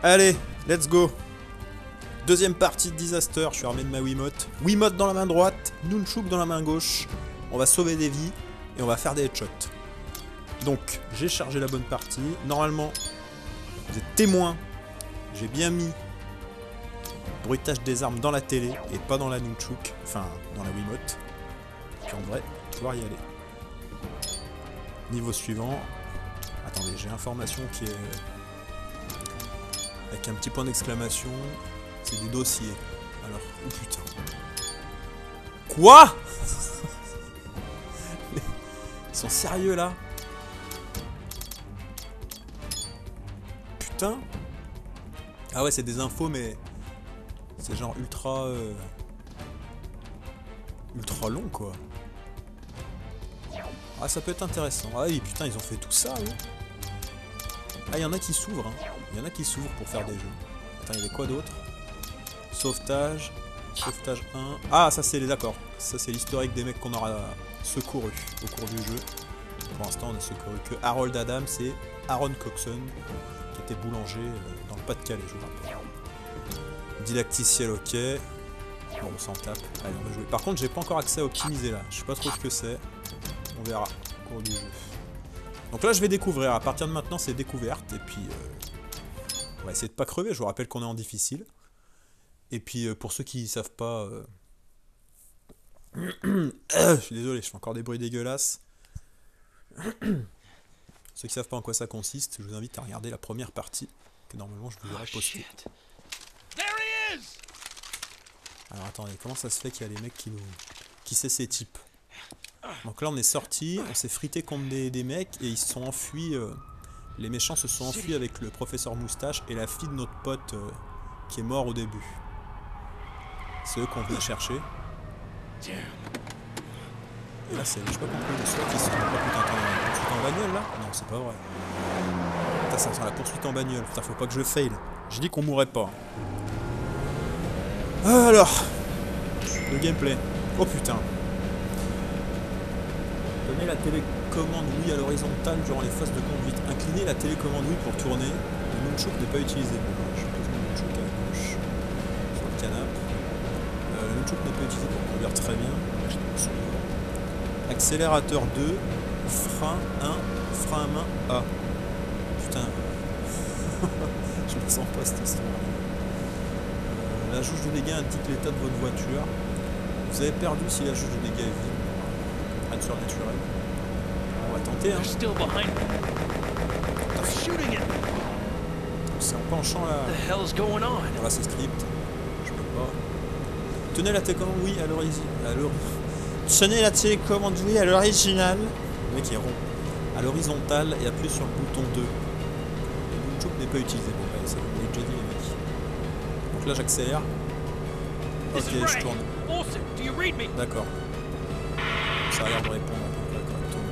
Allez, let's go. Deuxième partie de Disaster, je suis armé de ma Wiimote. Wiimote dans la main droite, Nunchuk dans la main gauche. On va sauver des vies et on va faire des headshots. Donc, j'ai chargé la bonne partie. Normalement, vous êtes témoins. J'ai bien mis bruitage des armes dans la télé et pas dans la Nunchuk. Enfin, dans la Wiimote. Puis on devrait pouvoir y aller. Niveau suivant. Attendez, j'ai information qui est avec un petit point d'exclamation. C'est des dossiers. Alors, oh putain. Quoi? Ils sont sérieux là? Putain. Ah ouais, c'est des infos, mais c'est genre ultra ultra long quoi. Ah, ça peut être intéressant. Ah oui, putain, ils ont fait tout ça, oui. Ah, il y en a qui s'ouvrent, hein. Il y en a qui s'ouvrent pour faire des jeux. Attends, il y avait quoi d'autre? Sauvetage. Sauvetage 1. Ah, ça c'est les... D'accord. Ça c'est l'historique des mecs qu'on aura secourus au cours du jeu. Pour l'instant, on a secouru que Harold Adams et Aaron Coxon, qui était boulanger dans le Pas-de-Calais, je vous rappelle. Didacticiel, ok. Bon, on s'en tape. Allez, on va jouer. Par contre, j'ai pas encore accès à optimiser là. Je sais pas trop ce que c'est. On verra au cours du jeu. Donc là, je vais découvrir. À partir de maintenant, c'est découverte. Et puis, on va essayer de pas crever. Je vous rappelle qu'on est en difficile. Et puis, pour ceux qui savent pas... je suis désolé, je fais encore des bruits dégueulasses. Ceux qui savent pas en quoi ça consiste, je vous invite à regarder la première partie, que normalement je vous aurais postée. Alors attendez, comment ça se fait qu'il y a des mecs qui nous... Qui c'est ces types? Donc là on est sorti, on s'est frité contre des mecs et ils se sont enfuis. Les méchants se sont enfuis avec le professeur Moustache et la fille de notre pote qui est mort au début. C'est eux qu'on venait chercher. Et là c'est, je sais pas compris, les SWAT qui sont... Oh putain, attends, la poursuite en bagnole là? Non, c'est pas vrai. Putain, ça sent la poursuite en bagnole. Putain, faut pas que je fail. J'ai dit qu'on mourrait pas. Alors, le gameplay. Oh putain. Donnez la télécommande oui à l'horizontale durant les phases de conduite. Inclinez la télécommande oui pour tourner. Le Nunchuk n'est pas utilisé. Je pose le Nunchuk à gauche sur le canapé. Le Nunchuk n'est pas utilisé pour conduire très bien. Accélérateur 2, frein 1, frein à main A. Putain. Je me sens pas cette histoire. La jauge de dégâts indique l'état de votre voiture. Vous avez perdu si la jauge de dégâts est vide. Rien de surnaturel. On va tenter, hein. C'est en penchant là. Voilà, c'est script. Je peux pas. Tenez la télécommande oui à l'origine. Tenez la télécommande oui à l'original. Le mec est rond. À l'horizontale et appuyez sur le bouton 2. Le Nunchuk n'est pas utilisé. Bon, bah, ça vous l'avez déjà dit, les mecs. Donc là, j'accélère. Ok, je tourne. D'accord. Ça a l'air de répondre à peu près correctement.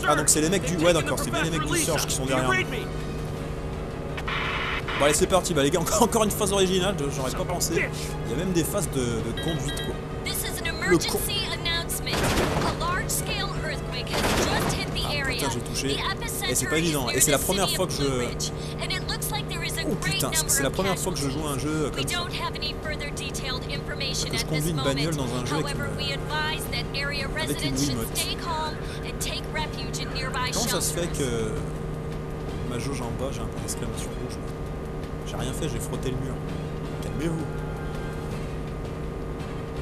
Ah, donc c'est les mecs du... Ouais, d'accord, c'est bien les mecs du Surge qui sont derrière. Bon allez c'est parti, bah les gars, encore une phase originale, j'aurais pas pensé. Il y a même des phases de conduite quoi. Le con. Ah putain j'ai touché. Et c'est pas évident. Et c'est la première fois que je... Oh putain, c'est la première fois que je joue à un jeu comme ça. Que je conduis une bagnole dans un jeu avec une Wiimote. Comment ça se fait que ma jauge en bas, j'ai un point d'exclamation rouge? J'ai rien fait, j'ai frotté le mur. Calmez-vous. Bon,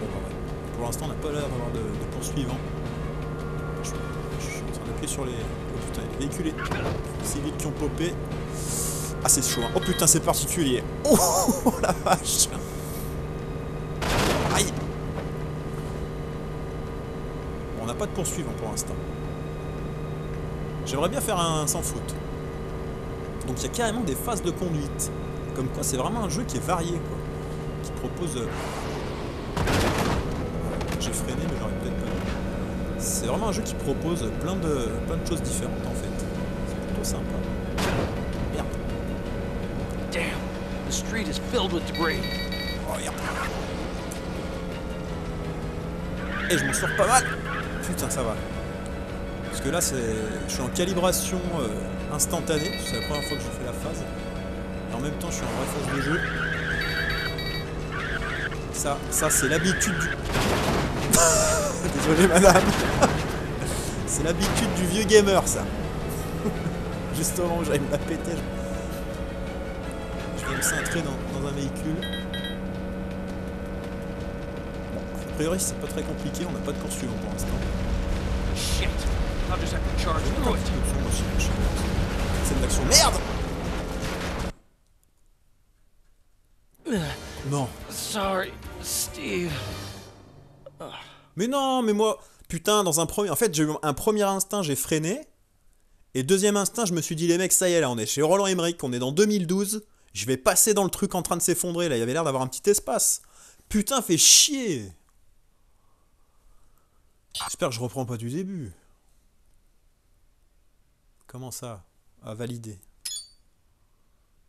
bah, ouais. Pour l'instant, on n'a pas l'air d'avoir de poursuivants. Je suis en train d'appuyer sur les... Oh putain, les véhicules civils qui ont popé. Ah, c'est chaud. Hein. Oh putain, c'est particulier. Oh la vache. Aïe. Bon, on n'a pas de poursuivants pour l'instant. J'aimerais bien faire un sans faute. Donc il y a carrément des phases de conduite. Comme quoi c'est vraiment un jeu qui est varié quoi. Qui propose... J'ai freiné mais j'aurais peut-être pas. C'est vraiment un jeu qui propose plein de choses différentes en fait. C'est plutôt sympa. Merde. Damn, the street is filled with debris. Oh merde. Et je m'en sors pas mal. Putain ça va. Parce que là, je suis en calibration instantanée. C'est la première fois que je fais la phase. Et en même temps, je suis en vraie phase de jeu. Ça c'est l'habitude du... Désolé madame. C'est l'habitude du vieux gamer, ça. Juste au moment où j'allais me la péter. Je vais me cintrer dans un véhicule. Bon, a priori c'est pas très compliqué, on n'a pas de poursuivant pour l'instant. Shit! I'll just have to charge through it. C'est d'action. Merde! Non. Sorry, Steve. Mais non, mais moi... Putain, dans un premier... En fait, j'ai eu un premier instinct, j'ai freiné. Et deuxième instinct, je me suis dit, les mecs, ça y est, là, on est chez Roland Emmerich, on est dans 2012. Je vais passer dans le truc en train de s'effondrer, là. Il y avait l'air d'avoir un petit espace. Putain, fait chier. J'espère que je reprends pas du début. Comment ça? Ah, valider.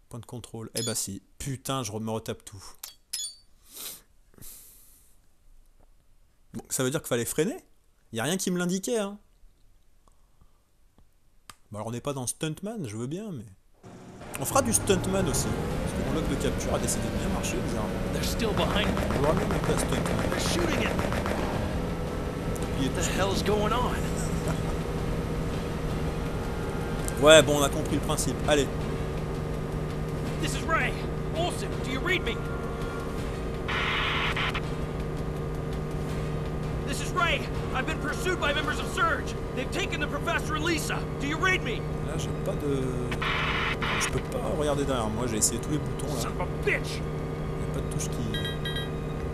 Point de contrôle. Eh bah si. Putain, je me retape tout. Bon, ça veut dire qu'il fallait freiner? Y a rien qui me l'indiquait, hein. Bon, alors on n'est pas dans Stuntman, je veux bien, mais... On fera du Stuntman aussi. Parce que mon log de capture a décidé de bien marcher, bizarrement. They're still behind me. On va même mettre la Stuntman. They're shooting at me. What the hell's going on? Ouais, bon, on a compris le principe. Allez. This is Ray. Olsen, do you read me? This is Ray. I've been pursued by members of Surge. They've taken the Professor and Lisa. Do you read me? Là, j'ai pas de... Je peux pas regarder derrière moi, j'ai essayé tous les boutons, là. Son of a bitch. Il n'y a pas de touche qui...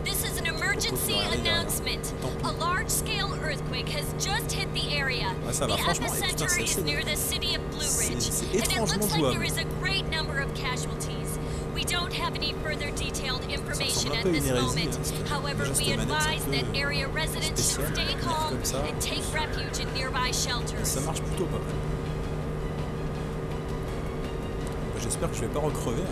This is an emergency announcement. A large-scale earthquake has just hit the area. Ah, ça va, The franchement, putain, epicenter is c'est near the city of Blue Ridge, c'est and it étrangement looks like jouable. there is a great number of casualties. We don't have any further detailed information un at peu this une hérésie, moment. hein, parce que However, déjà, we cette manette, advise c'est un that peu area residents should spécial, stay comme calm ça. and take refuge in nearby shelters. Ça marche plutôt pas mal. J'espère que je vais pas recrever.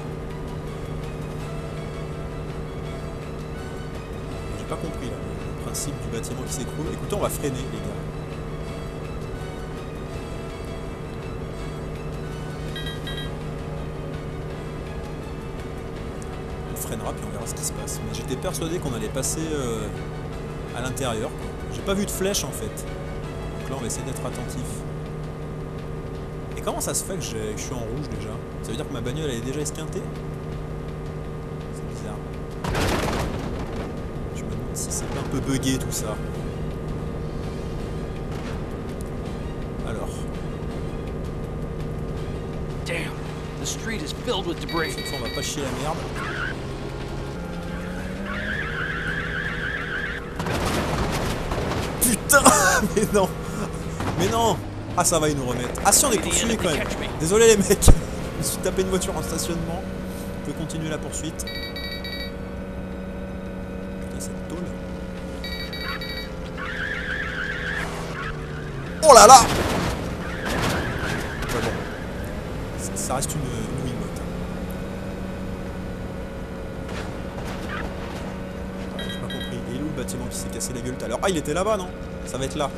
J'ai pas compris là, le principe du bâtiment qui s'écroule. Écoutez, on va freiner les gars. On freinera puis on verra ce qui se passe. Mais j'étais persuadé qu'on allait passer à l'intérieur. J'ai pas vu de flèche en fait. Donc là on va essayer d'être attentif. Et comment ça se fait que je suis en rouge déjà? Ça veut dire que ma bagnole elle est déjà esquintée? C'est bizarre. Je me demande si c'est pas un peu buggé tout ça. Alors. Damn, the street is filled with debris. Cette fois on va pas chier la merde. Putain. Mais non. Mais non. Ah ça va, ils nous remettent. Ah si, on est poursuivis quand même. Désolé les mecs. Je me suis tapé une voiture en stationnement. On peut continuer la poursuite. Putain, cette tôle. Oh là là. Ouais, bon. Ça reste une Wiimote. Ouais, j'ai pas compris. Et où le bâtiment qui s'est cassé la gueule tout à l'heure? Ah, il était là-bas, non? Ça va être là.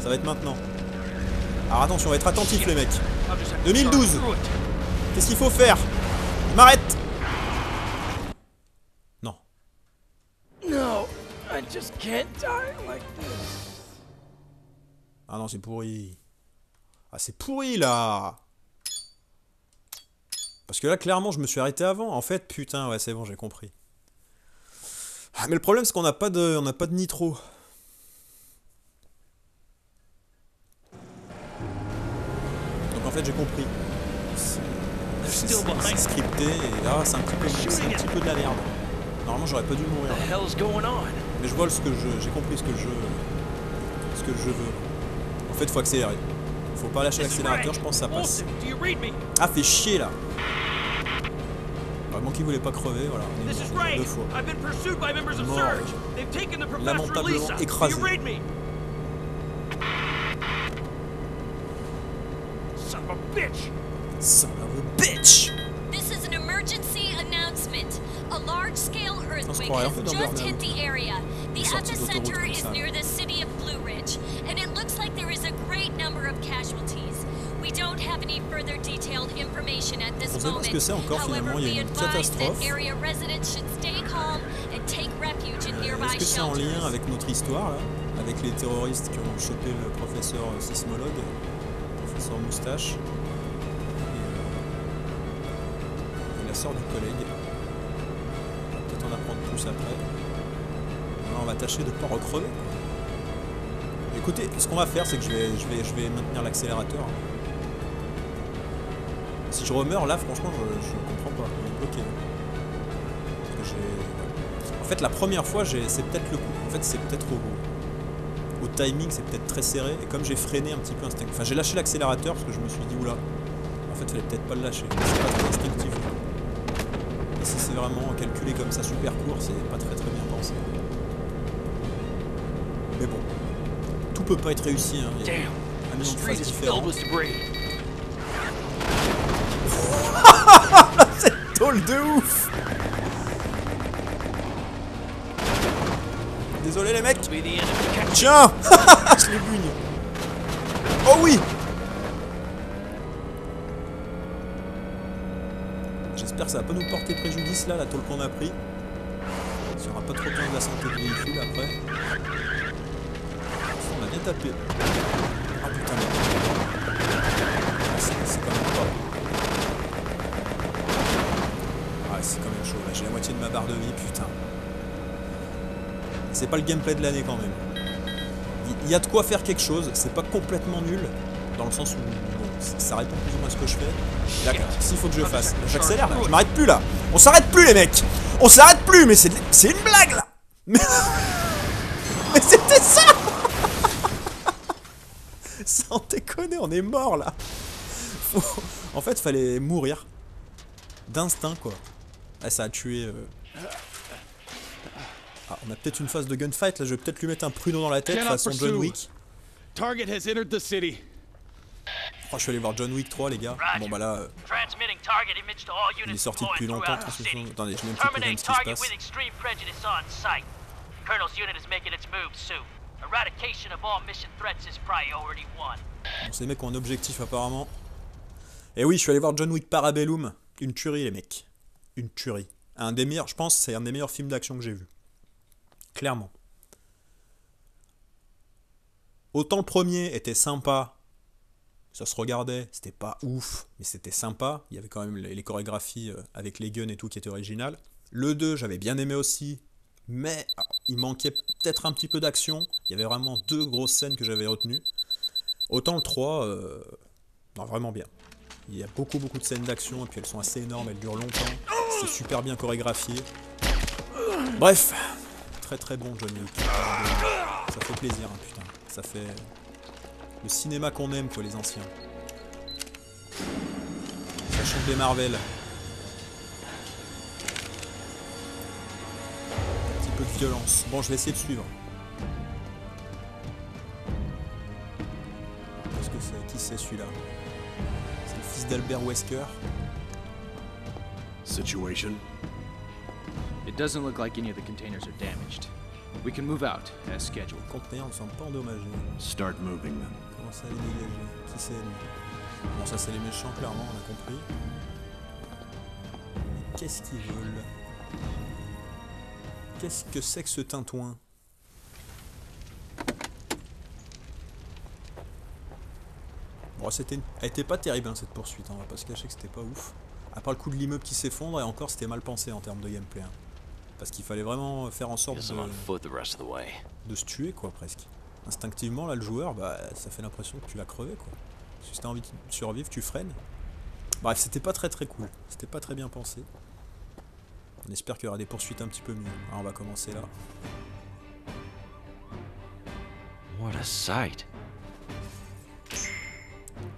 Ça va être maintenant. Alors attention, on va être attentifs les mecs. 2012. Qu'est-ce qu'il faut faire? Je m'arrête. Non. No, I just can't die like this. Ah non, c'est pourri. Ah, c'est pourri là. Parce que là, clairement, je me suis arrêté avant. En fait, putain, ouais, c'est bon, j'ai compris. Ah, mais le problème, c'est qu'on n'a pas de nitro. Donc en fait, j'ai compris. C'est scripté et là, c'est un petit peu de la merde. Normalement, j'aurais pas dû mourir. Mais je vois j'ai compris ce que je veux. En fait, faut accélérer. Faut pas lâcher l'accélérateur, je pense que ça passe. Ah, fait chier là. Vraiment qu'il voulait pas crever, voilà. On est mort 2 fois. Mort. Lamentablement écrasé. Son of a bitch! Son of a bitch! This is an emergency announcement. A large-scale earthquake croirait en has fait dans just Burnout. hit the area. The Sortie d'autoroute epicenter comme is ça. near the city of Blue Ridge, and it looks like there is a great number of casualties. We don't have any further detailed information at this On sait pas ce que c'est encore finalement, il y a une catastrophe. area residents should stay calm and take refuge in nearby Est-ce que c'est en lien shelters. avec notre histoire là, avec les terroristes qui ont chopé le professeur sismologue, le professeur Moustache et la sœur du collègue. On va peut-être en apprendre plus après. Là, on va tâcher de ne pas recrever. Écoutez, ce qu'on va faire, c'est que je vais maintenir l'accélérateur. Si je remeurs là, franchement, je comprends pas. On est bloqué. Parce que en fait, la première fois, c'est peut-être le coup. En fait, c'est peut-être au timing, c'est peut-être très serré. Et comme j'ai freiné un petit peu instinctivement. Enfin, j'ai lâché l'accélérateur parce que je me suis dit, oula. En fait, fallait peut-être pas le lâcher. C'est pas très instinctif. Et si c'est vraiment calculé comme ça, super court, c'est pas très bien pensé. Mais bon. Tout peut pas être réussi. Hein. Il y a un million de phases différentes. Cette tôle de ouf! Désolé les mecs! Tiens! Je les bugne! Oh oui! J'espère que ça va pas nous porter préjudice là, la tôle qu'on a pris. Si on aura pas trop besoin de la santé du véhicule après. On a bien tapé. Ah putain merde. C'est quand même pas. Ah c'est quand même chaud là, j'ai la moitié de ma barre de vie, putain. C'est pas le gameplay de l'année quand même. Il y a de quoi faire quelque chose, c'est pas complètement nul, dans le sens où bon, ça répond plus ou moins à ce que je fais. Là, s'il faut que je fasse, j'accélère là, je m'arrête plus là. On s'arrête plus les mecs. On s'arrête plus, mais c'est une blague là. Mais c'était ça. Sans déconner, on est mort là. En fait, fallait mourir d'instinct quoi. Ah, ça a tué. Ah, on a peut-être une phase de gunfight là. Je vais peut-être lui mettre un pruneau dans la tête façon John Wick. Target has entered the city. Oh, je suis allé voir John Wick 3 les gars. Bon bah là, il est sorti depuis longtemps. Attendez, je mets un petit peu ce qui se passe. Bon, ces mecs ont un objectif apparemment. Et oui, je suis allé voir John Wick Parabellum. Une tuerie les mecs. Une tuerie. Un des meilleurs, je pense, c'est un des meilleurs films d'action que j'ai vu. Clairement. Autant le premier était sympa. Ça se regardait, c'était pas ouf, mais c'était sympa. Il y avait quand même les chorégraphies avec les guns et tout qui étaient originales. Le 2, j'avais bien aimé aussi. Mais il manquait peut-être un petit peu d'action. Il y avait vraiment 2 grosses scènes que j'avais retenues. Autant le 3, non, vraiment bien. Il y a beaucoup de scènes d'action et puis elles sont assez énormes, elles durent longtemps. C'est super bien chorégraphié. Bref, très bon John Wick. Ça fait plaisir, hein, putain. Ça fait le cinéma qu'on aime, quoi, les anciens. Ça chante des Marvel. Un petit peu de violence. Bon, je vais essayer de suivre. Qu'est-ce que c'est? Qui c'est celui-là? C'est le fils d'Albert Wesker. Situation? It doesn't look like any of the containers are damaged. We can move out, as scheduled. Les conteneurs ne sont pas endommagés. Start moving then. Comment ça les dégager? Qui c'est lui? Bon, ça c'est les méchants, clairement, on a compris. Mais qu'est-ce qu'ils veulent? Qu'est-ce que c'est que ce tintouin? Bon, elle était pas terrible hein, cette poursuite, hein. On va pas se cacher que c'était pas ouf. À part le coup de l'immeuble qui s'effondre, et encore c'était mal pensé en termes de gameplay. Hein. Parce qu'il fallait vraiment faire en sorte de se tuer quoi presque. Instinctivement là le joueur, bah ça fait l'impression que tu l'as crevé quoi. Si t'as envie de survivre, tu freines. Bref, c'était pas très cool. C'était pas très bien pensé. On espère qu'il y aura des poursuites un petit peu mieux. Alors on va commencer là. What a sight.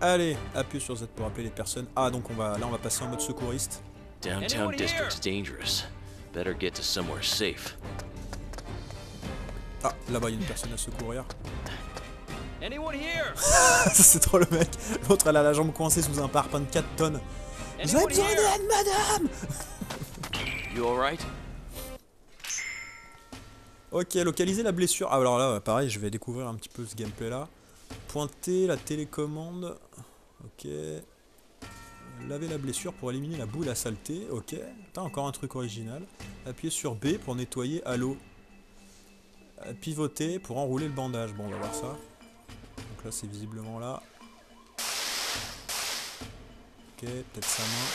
Allez, appuie sur Z pour appeler les personnes. Ah donc on va passer en mode secouriste. Downtown district's dangerous. Better get to somewhere safe. Ah, là-bas il y a une personne à secourir. Anyone here? C'est trop le mec. L'autre elle a la jambe coincée sous un parpaing de 4 tonnes. Vous avez besoin d'aide, madame? You alright? Ok, localiser la blessure. Ah, alors là, pareil, je vais découvrir un petit peu ce gameplay là. pointer la télécommande. Ok. Laver la blessure pour éliminer la boue et la saleté. Ok. Putain, encore un truc original. Appuyez sur B pour nettoyer à l'eau. Pivoter pour enrouler le bandage. Bon, on va voir ça. Donc là, c'est visiblement là. Ok, peut-être sa main.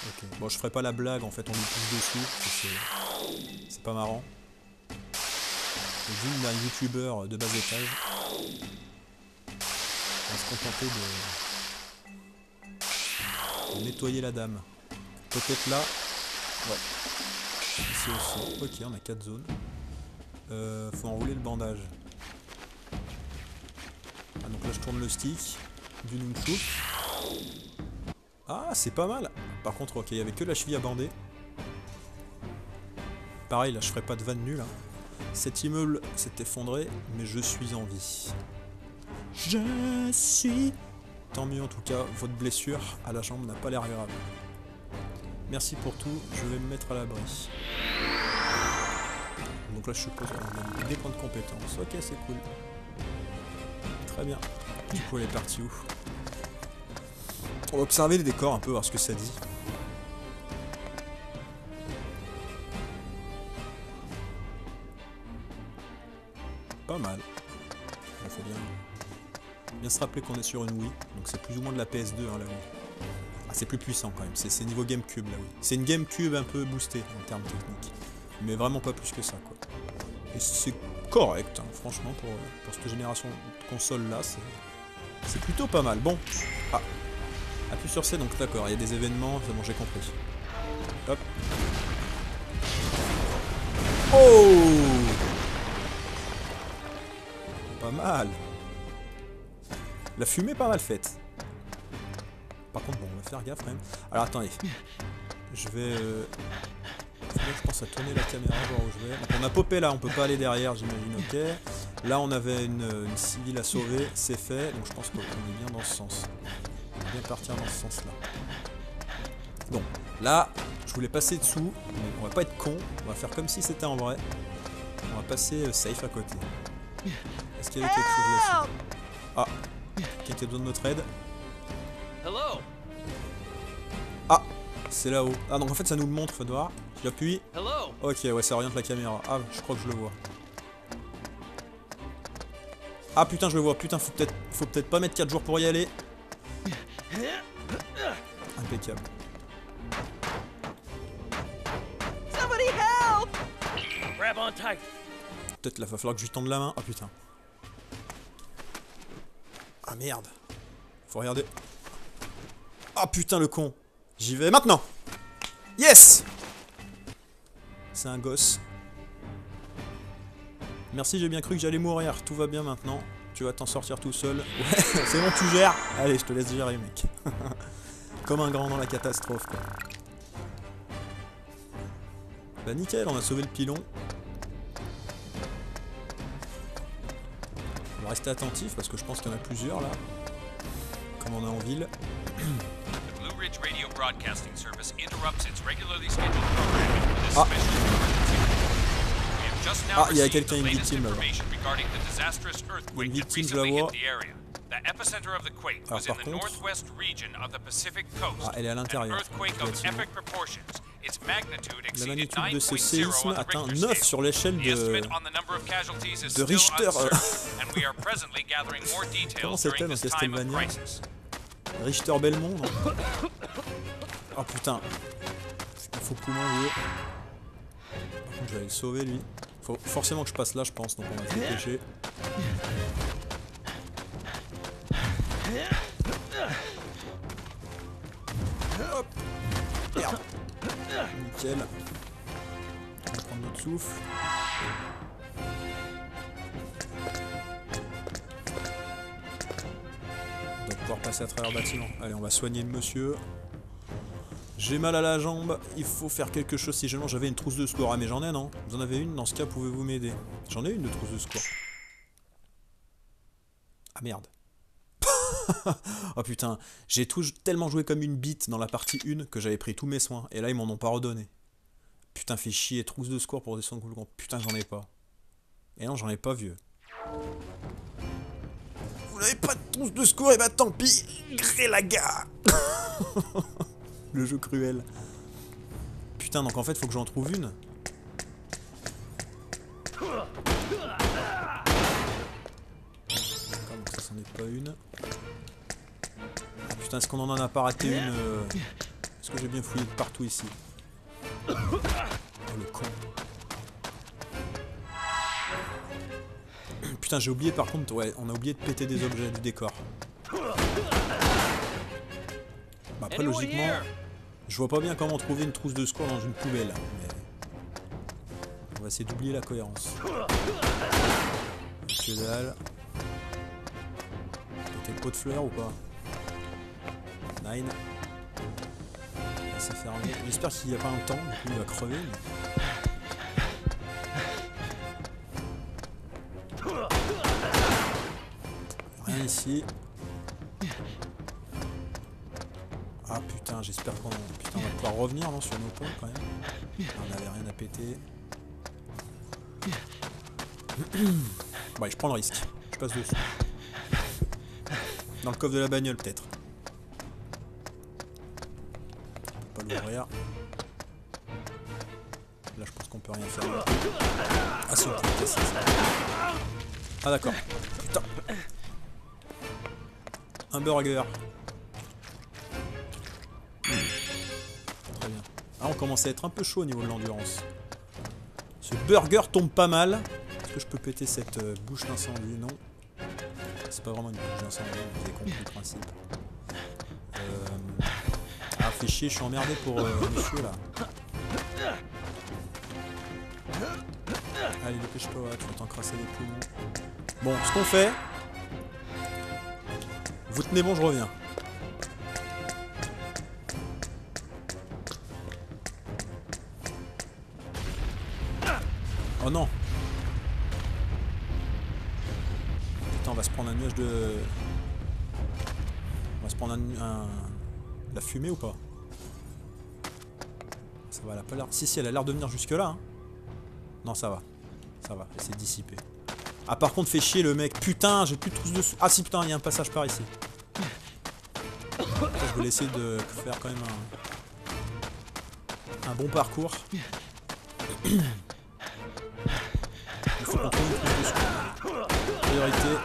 Ok. Bon, je ferai pas la blague, en fait, on lui pousse dessus. C'est pas marrant. Vu d'un youtubeur de bas étage, on va se contenter de nettoyer la dame. Peut-être là. Ouais. Ici aussi. Ok, on a 4 zones. Faut enrouler le bandage. Ah, donc là je tourne le stick du nunchuk. Ah, c'est pas mal. Par contre, ok, il n'y avait que la cheville à bander. Pareil, là je ferai pas de vanne nulle. Hein. Cet immeuble s'est effondré, mais je suis en vie. Je suis... Tant mieux en tout cas, votre blessure à la jambe n'a pas l'air grave. Merci pour tout, je vais me mettre à l'abri. Donc là je suppose qu'on a des points de compétence. Ok, c'est cool. Très bien. Du coup elle est partie où? On va observer les décors un peu, voir ce que ça dit. Pas mal. Il faut bien se rappeler qu'on est sur une Wii, donc c'est plus ou moins de la PS2 hein, la Wii. Ah, c'est plus puissant quand même, c'est niveau GameCube la Wii. C'est une GameCube un peu boostée en termes techniques, mais vraiment pas plus que ça quoi. Et c'est correct, hein, franchement pour cette génération de consoles là, c'est plutôt pas mal. Bon, ah, appuie sur C, donc d'accord, il y a des événements, c'est bon j'ai compris. Hop. Oh! Pas mal. La fumée pas mal faite. Par contre, bon, on va faire gaffe quand même. Alors attendez. Je vais... je pense à tourner la caméra, voir où je vais. Donc on a popé là, on peut pas aller derrière, j'imagine, ok. Là on avait une civile à sauver, c'est fait. Donc je pense qu'on est bien dans ce sens. On va bien partir dans ce sens là. Donc là, je voulais passer dessous, mais on va pas être con. On va faire comme si c'était en vrai. On va passer safe à côté. Est-ce qu'il y avait quelque chose là-dessus? Ah, quelqu'un a besoin de notre aide. Hello. Ah, c'est là-haut. Ah, donc en fait ça nous le montre, faut voir. J'appuie. Hello. Ok, ouais, ça oriente la caméra. Ah, je crois que je le vois. Ah putain, je le vois. Putain, faut peut-être pas mettre 4 jours pour y aller. Impeccable. Somebody help. Grab on tight. Peut-être là, va falloir que je lui tende la main. Ah putain. Ah merde. Faut regarder. Ah putain le con. J'y vais maintenant. Yes. C'est un gosse. Merci, j'ai bien cru que j'allais mourir. Tout va bien maintenant. Tu vas t'en sortir tout seul. Ouais, c'est bon, tu gères. Allez, je te laisse gérer, mec. Comme un grand dans la catastrophe, quoi. Bah nickel, on a sauvé le pilon. On va rester attentif parce que je pense qu'il y en a plusieurs là. Comme on est en ville. The Blue Ridge Radio Broadcasting Service interrupts its regularly scheduled programming for this special emergency. We have just now Il y a received quelqu'un, the une latest victime là. information regarding the disastrous earthquake that victime, je la recently vois. hit the area. The epicenter of the quake Alors, was in par the contre- northwest region of the Pacific Coast. Ah, elle est à l'intérieur. An earthquake of Effectivement. epic proportions. Its magnitude La exceeded magnitude de ce 9.0 séisme on the atteint Richter 9 scale. sur l'échelle The estimate on the number of casualties is de still Richter. uncertain, and we are presently gathering more Comment details c'était during dans this time of Castlevania? crisis. Richter Belmont, non? Oh putain. Il faut poumon, lui. Par contre, je vais aller le sauver, lui. Faut forcément que je passe là, je pense, donc on va se dépêcher. Hop. Merde. Nickel. On va prendre notre souffle. On doit pouvoir passer à travers le bâtiment. Allez, on va soigner le monsieur. J'ai mal à la jambe, il faut faire quelque chose si jamais j'avais une trousse de secours. Ah mais j'en ai non? Vous en avez une? Dans ce cas, pouvez-vous m'aider? J'en ai une de trousse de secours. Ah merde. Oh putain, j'ai tellement joué comme une bite dans la partie 1 que j'avais pris tous mes soins. Et là, ils m'en ont pas redonné. Putain, fait chier, trousse de secours pour descendre le groupe. Putain, j'en ai pas. Et non, j'en ai pas, vieux. Vous n'avez pas de trousse de secours, et bah tant pis. Gré la gare. Le jeu cruel. Putain, donc en fait, faut que j'en trouve une. D'accord, donc ça, c'en est pas une. Putain, est-ce qu'on en a pas raté une Est-ce que j'ai bien fouillé de partout ici? Oh, le con. Putain, j'ai oublié par contre, ouais, on a oublié de péter des objets du décor. Bah après, logiquement, je vois pas bien comment trouver une trousse de secours dans une poubelle. Mais on va essayer d'oublier la cohérence. Que dalle. Péter le pot de fleurs ou pas? Nine. C'est fermé. J'espère qu'il n'y a pas un temps, du coup il va crever. Mais... rien ici. Ah putain, j'espère qu'on putain, on va pouvoir revenir non, sur nos points quand même. On n'avait rien à péter. Ouais, je prends le risque. Je passe dessus. Dans le coffre de la bagnole peut-être. L'ouvrir. Là je pense qu'on peut rien faire. Ah si on peut casser ça. Ah d'accord. Putain. Un burger. Très bien. Ah on commence à être un peu chaud au niveau de l'endurance. Ce burger tombe pas mal. Est-ce que je peux péter cette bouche d'incendie? Non. C'est pas vraiment une bouche d'incendie, vous avez compris le principe. Ah, fait chier, je suis emmerdé pour monsieur là. Allez, dépêche-toi, tu vas t'encrasser les poumons. Bon, ce qu'on fait. Vous tenez bon, je reviens. Oh non. Putain, on va se prendre un nuage de... On va se prendre la fumée ou pas? Ça va, elle a pas l'air... Si, elle a l'air de venir jusque là. Hein. Non, ça va. Ça va, elle s'est dissipée. Ah, par contre, fait chier le mec. Putain, j'ai plus de trousse dessus. Ah si, putain, il y a un passage par ici. Je vais essayer de faire quand même un bon parcours. Il faut qu'on trouve une trousse de secours. Priorité.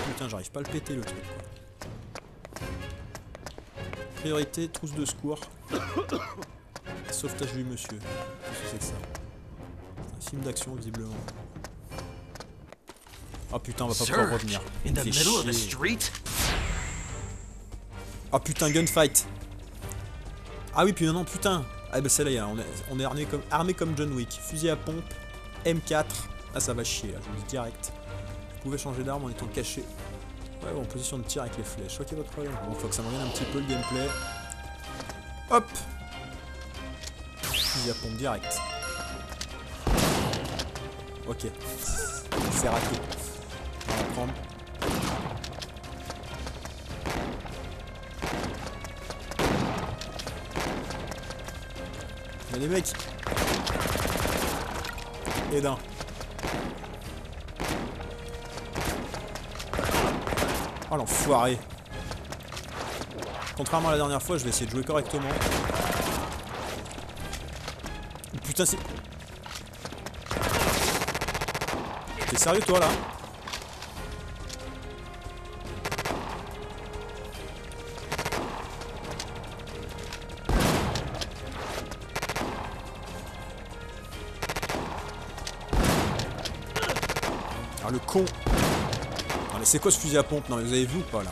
Putain, j'arrive pas à le péter le truc, quoi. Priorité, trousse de secours. Sauvetage du monsieur. Qu'est-ce que c'est que ça? C'est un film d'action, visiblement. Oh putain, on va pas pouvoir revenir. Il fait chier. Oh putain, gunfight. Ah oui, puis non, putain. Ah bah celle-là, on est armé comme John Wick. Fusil à pompe, M4. Ah ça va chier, là, je vous dis direct. Vous pouvez changer d'arme en étant caché. Ouais, en position de tir avec les flèches. Ok, votre problème. Bon, faut que ça me revienne un petit peu le gameplay. Hop. Fusil à pompe direct. Ok. C'est raté. On va prendre. Mais les mecs. Et d'un. Oh l'enfoiré. Contrairement à la dernière fois, je vais essayer de jouer correctement. Putain, c'est... T'es sérieux toi là? Ah le con. Non mais c'est quoi ce fusil à pompe? Non mais vous avez vu ou pas là?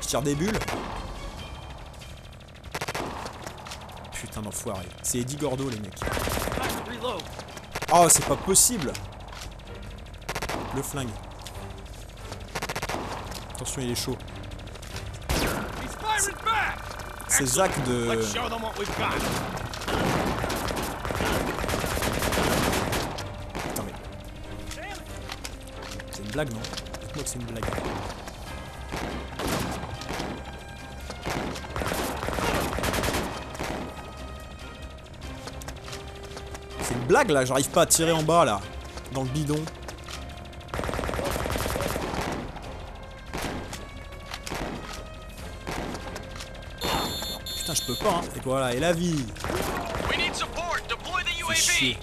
Je tire des bulles. Putain d'enfoiré. C'est Eddie Gordo les mecs. Oh c'est pas possible. Le flingue. Attention il est chaud. C'est Zach de... Putain mais... C'est une blague non? Dites-moi que c'est une blague. C'est une blague là, j'arrive pas à tirer en bas là. dans le bidon. Putain, je peux pas, hein. Et voilà, et la vie. We need support. Deploy the UAV. Chier.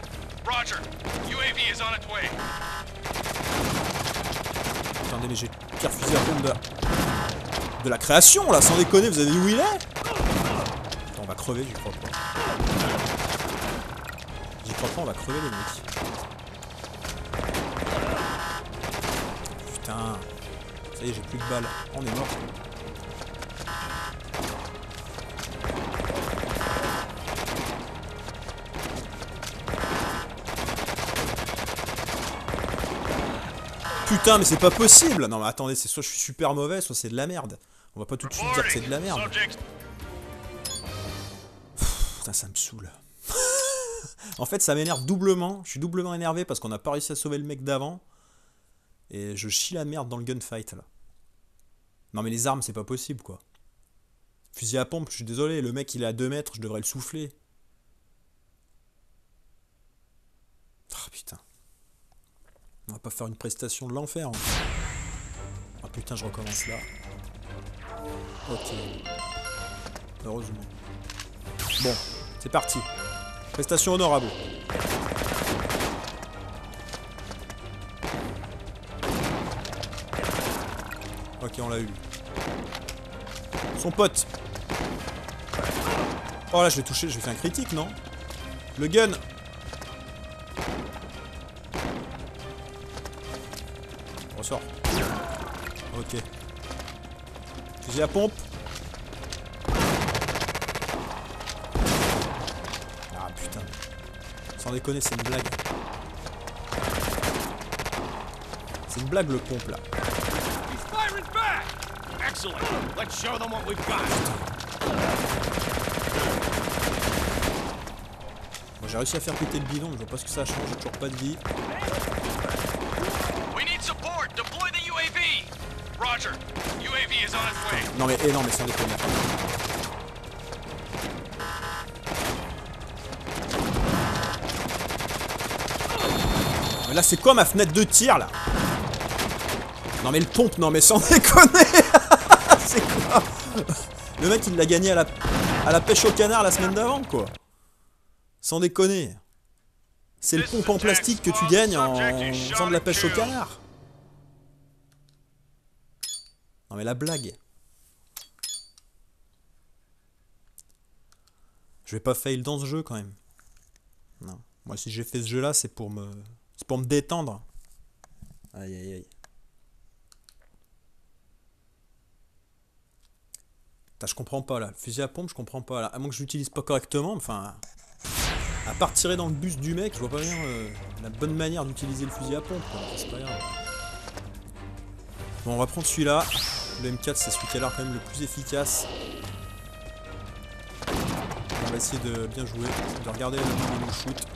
Roger. UAV is on its way. Attendez, mais j'ai le pire fusil à pompe de la création, là, sans déconner, vous avez vu où il est? Putain, on va crever, j'y crois pas. J'y crois pas, on va crever les mecs. Putain. Ça y est, j'ai plus de balles. On est mort. Putain, mais c'est pas possible! Non mais attendez, c'est soit je suis super mauvais, soit c'est de la merde. On va pas tout de suite dire que c'est de la merde. Putain, ça me saoule. En fait, ça m'énerve doublement. Je suis doublement énervé parce qu'on n'a pas réussi à sauver le mec d'avant. Et je chie la merde dans le gunfight, là. Non mais les armes, c'est pas possible, quoi. Fusil à pompe, je suis désolé, le mec il est à 2 mètres, je devrais le souffler. Ah putain. On va pas faire une prestation de l'enfer. Hein. Ah putain, je recommence là. Ok. Heureusement. Bon, c'est parti. Prestation honorable. Ok, on l'a eu. Son pote. Oh là, je vais toucher, je vais faire un critique, non? Le gun. Ressort. Ok. Fusil à pompe. Ah putain. Sans déconner, c'est une blague. C'est une blague le pompe là. He's firing back. Excellent. Let's show them what we've got. Bon, j'ai réussi à faire péter le bidon, je vois pas ce que ça change, j'ai toujours pas de vie. We need support. Deploy the UAV. Roger. UAV is on its way. Non mais sans déconner. Mais là c'est quoi ma fenêtre de tir là? Non mais le pompe, non mais sans déconner. C'est quoi? Le mec il l'a gagné à la pêche au canard la semaine d'avant quoi. Sans déconner. C'est le pompe en plastique que tu gagnes en faisant de la pêche au canard. Non mais la blague. Je vais pas fail dans ce jeu quand même. Non. Moi si j'ai fait ce jeu là c'est pour me détendre. Aïe aïe aïe. Putain, je comprends pas là. Le fusil à pompe je comprends pas là. À moins que je l'utilise pas correctement. Enfin. À part tirer dans le buste du mec, je vois pas bien la bonne manière d'utiliser le fusil à pompe. C'est pas grave. Bon, on va prendre celui-là. Le M4, c'est celui qui a l'air quand même le plus efficace. On va essayer de bien jouer, de regarder le moment où shoot.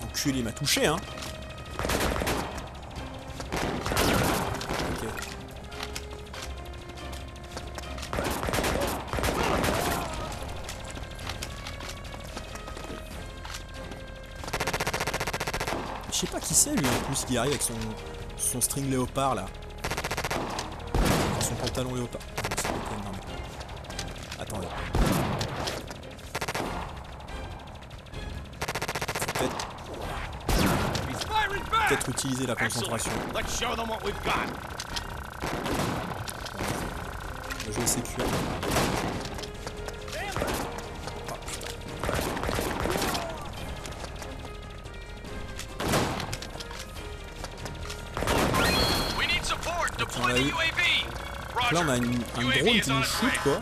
Enculé, il m'a touché, hein. Je sais pas qui c'est lui en plus qui arrive avec son string léopard là. Son pantalon léopard. Non, mais... Attendez. Peut-être utiliser la concentration. Je vais sécure. Là on a un drone qui nous shoot quoi.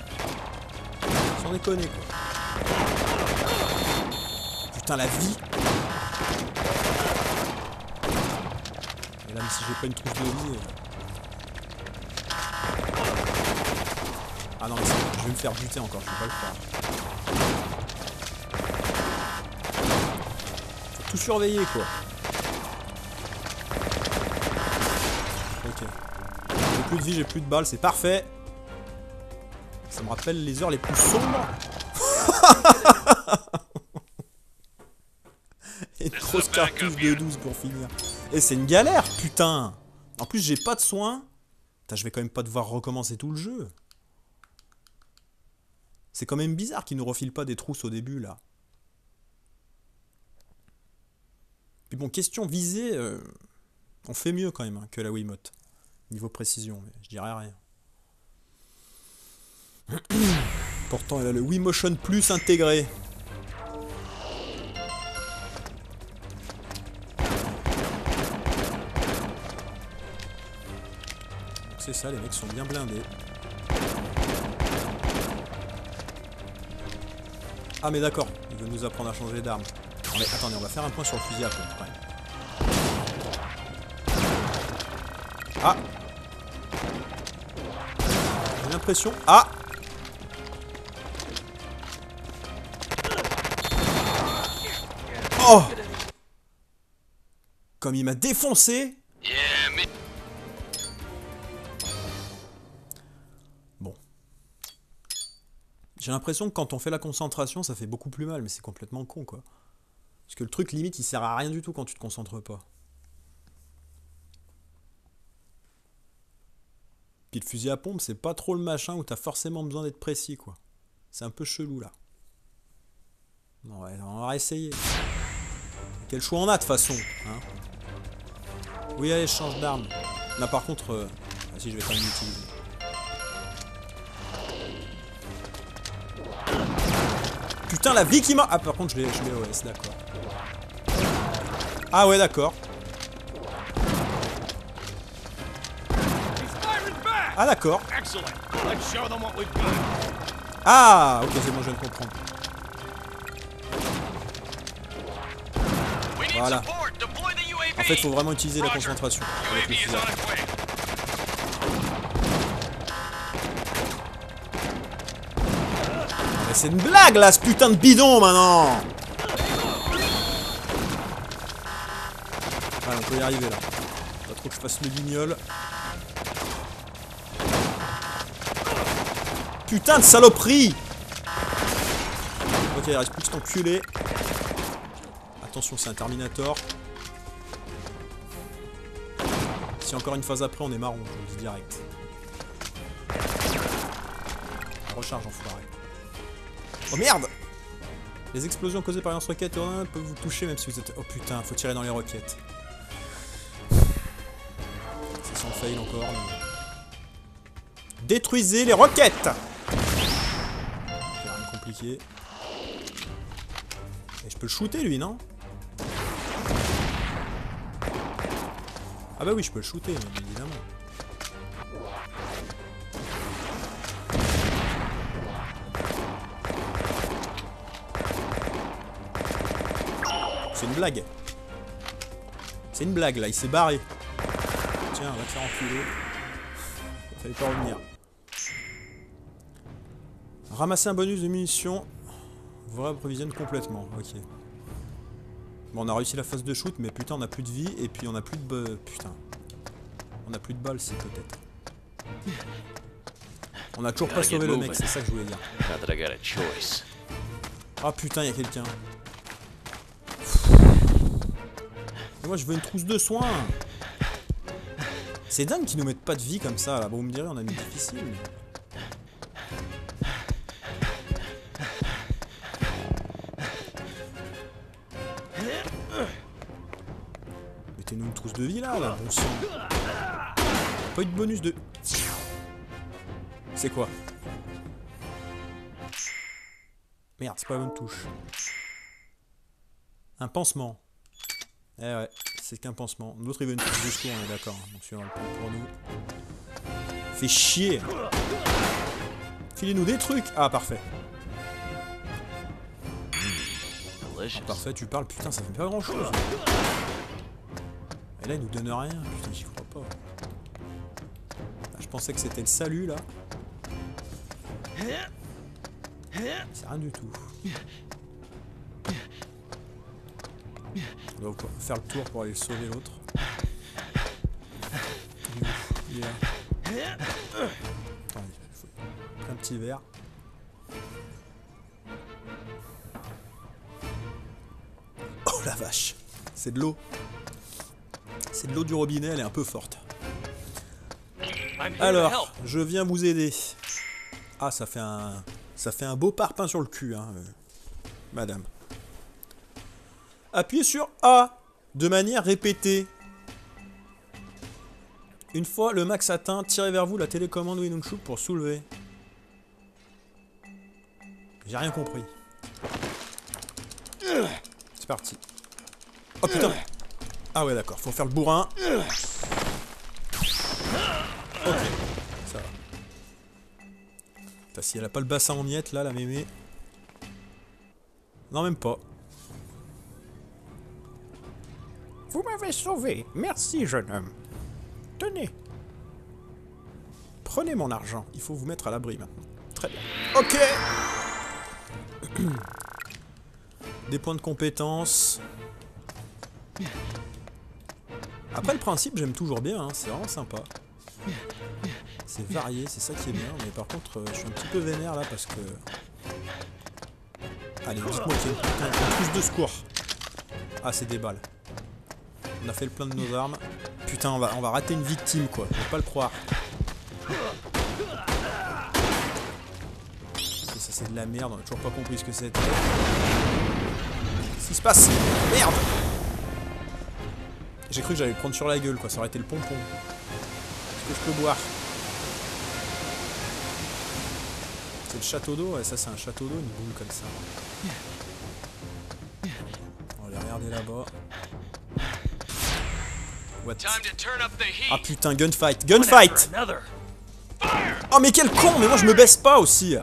Sans déconner quoi. Putain la vie. Et là même si j'ai pas une trousse de vie. Ah non mais je vais me faire buter encore, je vais pas le faire. Faut tout surveiller quoi. Ok. J'ai plus de vie, j'ai plus de balles, c'est parfait. Ça me rappelle les heures les plus sombres. Et une grosse cartouche de 12 pour finir. Et c'est une galère, putain. En plus, j'ai pas de soins. Putain, je vais quand même pas devoir recommencer tout le jeu. C'est quand même bizarre qu'ils nous refilent pas des trousses au début, là. Puis bon, question visée, on fait mieux quand même hein, que la Wiimote. Niveau précision, mais je dirais rien. Pourtant, elle a le Wiimotion Plus intégré. C'est ça, les mecs sont bien blindés. Ah mais d'accord, il veut nous apprendre à changer d'arme. Mais attendez, on va faire un point sur le fusil à pompe quand même. Ah! J'ai l'impression... Ah! Oh! Comme il m'a défoncé! Bon. J'ai l'impression que quand on fait la concentration, ça fait beaucoup plus mal, mais c'est complètement con, quoi. Parce que le truc, limite, il sert à rien du tout quand tu te concentres pas. Puis le fusil à pompe, c'est pas trop le machin où t'as forcément besoin d'être précis, quoi. C'est un peu chelou, là. Bon, ouais, on va essayer. Quel choix on a, de toute façon, hein. Oui, allez, je change d'arme. Là, par contre... Ah si, je vais quand même l'utiliser. Putain, la vie qui m'a... Ah, par contre, je l'ai OS, d'accord. Ah ouais, d'accord. Ah, d'accord. Ah, ok, c'est bon, je viens de comprendre. Voilà. En fait, il faut vraiment utiliser la concentration avec le fusil. Mais c'est une blague, là, ce putain de bidon, maintenant. Ouais, on peut y arriver, là. Pas trop que je fasse le guignol. Putain de saloperie! Ok, il reste plus que cet enculé. Attention, c'est un Terminator. Si encore une phase après, on est marron, je vous le dis direct. Recharge, enfoiré. Oh merde! Les explosions causées par une roquette peuvent vous toucher même si vous êtes... Oh putain, faut tirer dans les roquettes. C'est sans fail encore. Mais... Détruisez les roquettes! C'est rien de compliqué. Et je peux le shooter lui, non? Ah bah oui, je peux le shooter, bien évidemment. C'est une blague. C'est une blague là, il s'est barré. Tiens, on va te faire enculer. Il fallait pas revenir. Ramasser un bonus de munitions. Vous réapprovisionne complètement, ok. Bon, on a réussi la phase de shoot, mais putain, on a plus de vie et puis on a plus de... Putain. On a plus de balles, si peut-être. On a toujours pas sauvé le mec, c'est ça que je voulais dire. Ah putain, il y a quelqu'un. Moi je veux une trousse de soins. C'est dingue qu'ils nous mettent pas de vie comme ça là. Bon, vous me direz, on a mis difficile. Mettez-nous une trousse de vie là, bon sang. Pas eu de bonus de... C'est quoi? Merde, c'est pas la bonne touche. Un pansement. Eh ouais, c'est qu'un pansement. L'autre il veut une touche de secours, on est d'accord. Donc celui-là on le prend pour nous. Fait chier. Filez-nous des trucs. Ah parfait. Ah, parfait, tu parles, putain ça fait pas grand chose. Et là il nous donne rien, putain j'y crois pas. Ah, je pensais que c'était le salut là. C'est rien du tout. On va faire le tour pour aller sauver l'autre. Il est là. Attends, il faut un petit verre. Oh la vache. C'est de l'eau. C'est de l'eau du robinet, elle est un peu forte. Alors, je viens vous aider. Ah, ça fait un beau parpaing sur le cul, hein, madame. Appuyez sur A de manière répétée. Une fois le max atteint, tirez vers vous la télécommande Winunchuk pour soulever. J'ai rien compris. C'est parti. Oh putain. Ah ouais d'accord, faut faire le bourrin. Ok, ça va. Putain, si elle a pas le bassin en miettes là, la mémé. Non même pas. Vous m'avez sauvé, merci jeune homme. Tenez. Prenez mon argent, il faut vous mettre à l'abri maintenant. Très bien. Ok. Des points de compétence. Après le principe j'aime toujours bien, hein, c'est vraiment sympa. C'est varié, c'est ça qui est bien, mais par contre je suis un petit peu vénère là parce que... Allez, dites-moi qu'il y a une trousse de secours. Ah c'est des balles. On a fait le plein de nos armes. Putain, on va rater une victime quoi, je peux pas le croire. Ça c'est de la merde, on a toujours pas compris ce que c'était. Qu'est-ce qui se passe? Merde! J'ai cru que j'allais le prendre sur la gueule quoi, ça aurait été le pompon. Est-ce que je peux boire? C'est le château d'eau, ouais, ça c'est un château d'eau, une boule comme ça. On va aller regarder là-bas. Ah putain, gunfight, gunfight! Oh mais quel con, mais moi je me baisse pas aussi.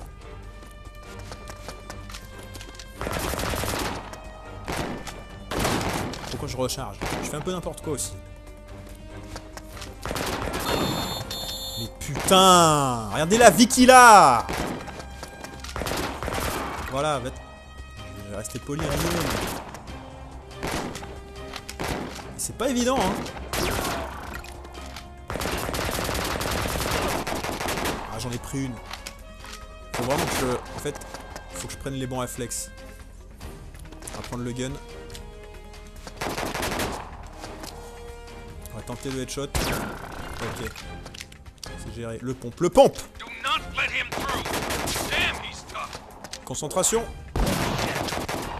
Pourquoi je recharge? Je fais un peu n'importe quoi aussi. Mais putain! Regardez la vie qu'il a! Voilà, je vais rester poli un peu. C'est pas évident, hein. Ah, j'en ai pris une. Faut vraiment que je... En fait, faut que je prenne les bons réflexes. On va prendre le gun. On va tenter le headshot. Ok. C'est géré. Le pompe. Le pompe! Concentration.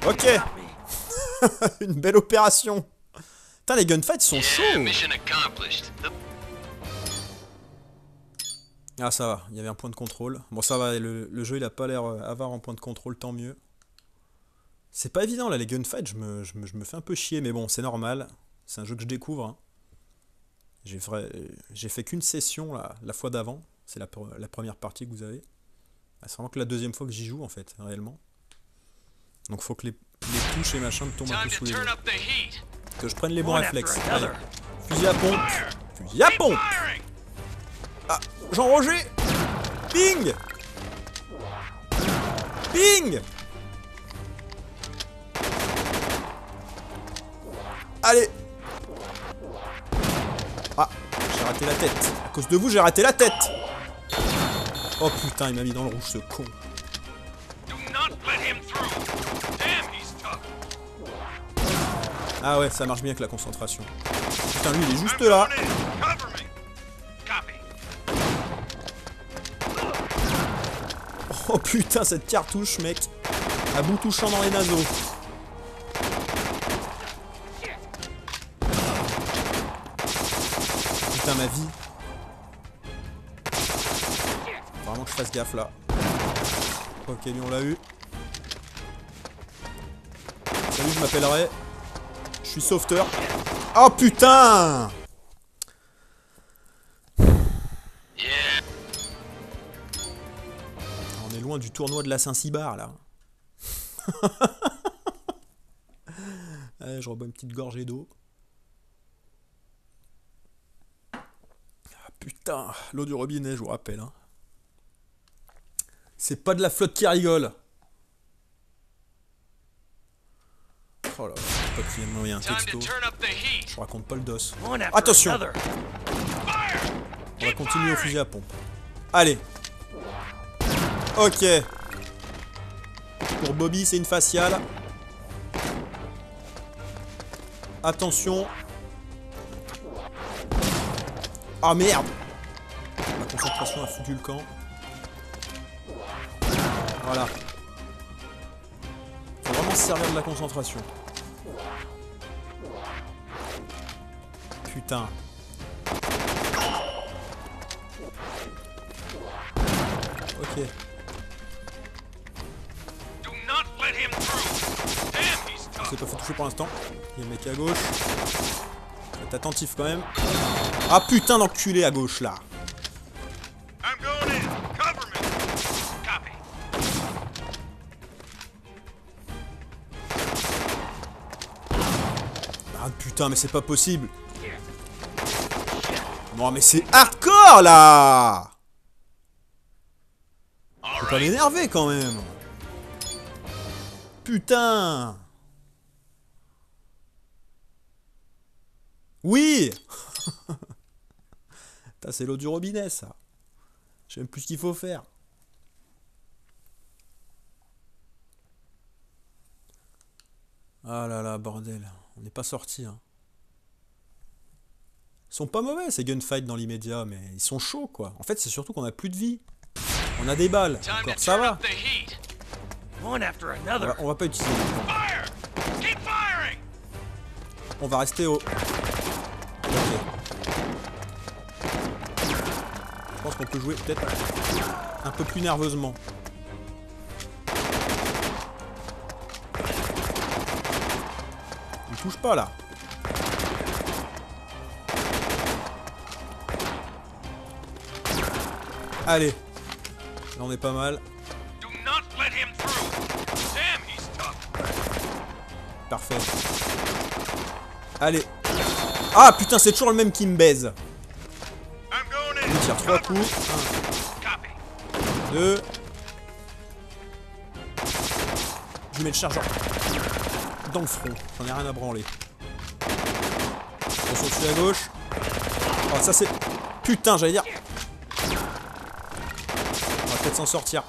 Ok. Une belle opération. Putain, les gunfights sont chauds. Ah ça va, il y avait un point de contrôle. Bon ça va, le jeu il a pas l'air avare en point de contrôle, tant mieux. C'est pas évident là les gunfights, je me fais un peu chier, mais bon c'est normal. C'est un jeu que je découvre. Hein. J'ai fait qu'une session la fois d'avant. C'est la première partie que vous avez. C'est vraiment que la deuxième fois que j'y joue en fait, réellement. Donc faut que les touches et machin me tombent un peu sous les yeux. Que je prenne les bons réflexes. Allez. Fusil à pompe. Fusil à pompe. Ah, Jean-Roger. Ping. Ping. Allez. Ah, j'ai raté la tête. À cause de vous, j'ai raté la tête. Oh putain, il m'a mis dans le rouge ce con. Ah ouais, ça marche bien avec la concentration. Putain, lui, il est juste là. Oh putain, cette cartouche, mec. À bout touchant dans les naseaux. Putain, ma vie. Faut vraiment que je fasse gaffe, là. Ok, lui, on l'a eu. Salut, je m'appellerai... Je suis sauveteur. Oh putain! On est loin du tournoi de la Saint-Cybar là. Allez, je rebois une petite gorgée d'eau. Ah, putain, l'eau du robinet, je vous rappelle. Hein. C'est pas de la flotte qui rigole. Oh là là, pas qu'il vient de m'envoyer un texto. Je raconte pas le dos. Attention! On va continuer au fusil à pompe. Allez! Ok. Pour Bobby, c'est une faciale. Attention. Ah merde. La concentration a foutu le camp. Voilà. Faut vraiment se servir de la concentration. Putain. Ok. On s'est pas fait toucher pour l'instant. Il y a le mec à gauche. Faut être attentif quand même. Ah putain d'enculé à gauche là. Ah putain mais c'est pas possible. Non mais c'est hardcore là. Faut pas m'énerver quand même. Putain. Oui. C'est l'eau du robinet ça. Je sais même plus ce qu'il faut faire. Ah là là bordel. On n'est pas sorti hein. Ils sont pas mauvais ces gunfights dans l'immédiat, mais ils sont chauds quoi. En fait c'est surtout qu'on a plus de vie. On a des balles, encore ça va. On va pas utiliser. On va rester au... Ok. Je pense qu'on peut jouer peut-être un peu plus nerveusement. On touche pas là. Allez. Là on est pas mal. Parfait. Allez. Ah putain c'est toujours le même qui me baise. Il tire 3 coups. 1. 2. Je mets le chargeur dans le front. J'en ai rien à branler. Attention dessus à gauche. Oh ça c'est... Putain j'allais dire... On va peut-être s'en sortir.